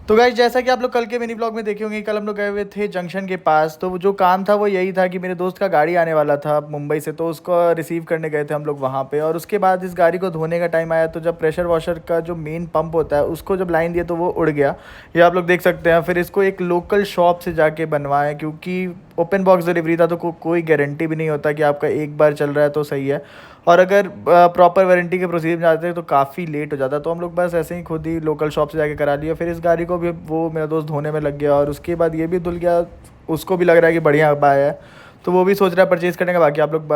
तो गाइस जैसा कि आप लोग कल के मिनी ब्लॉग में देखे होंगे, कल हम लोग गए हुए थे जंक्शन के पास। तो वो जो काम था वो यही था कि मेरे दोस्त का गाड़ी आने वाला था मुंबई से, तो उसको रिसीव करने गए थे हम लोग वहाँ पे। और उसके बाद इस गाड़ी को धोने का टाइम आया, तो जब प्रेशर वॉशर का जो मेन पंप होता है उसको जब लाइन दिया तो वो उड़ गया। ये आप लोग देख सकते हैं। फिर इसको एक लोकल शॉप से जाके बनवाएं, क्योंकि ओपन बॉक्स डिलीवरी था तो कोई गारंटी भी नहीं होता कि आपका एक बार चल रहा है तो सही है। और अगर प्रॉपर वारंटी के प्रोसीजर में जाते हैं तो काफ़ी लेट हो जाता है। तो हम लोग बस ऐसे ही खुद ही लोकल शॉप से जाके करा लिया। फिर इस गाड़ी को भी वो मेरा दोस्त धोने में लग गया, और उसके बाद ये भी धुल गया। उसको भी लग रहा है कि बढ़िया आया है, तो वो भी सोच रहा है परचेज़ करने का। बाकी आप लोग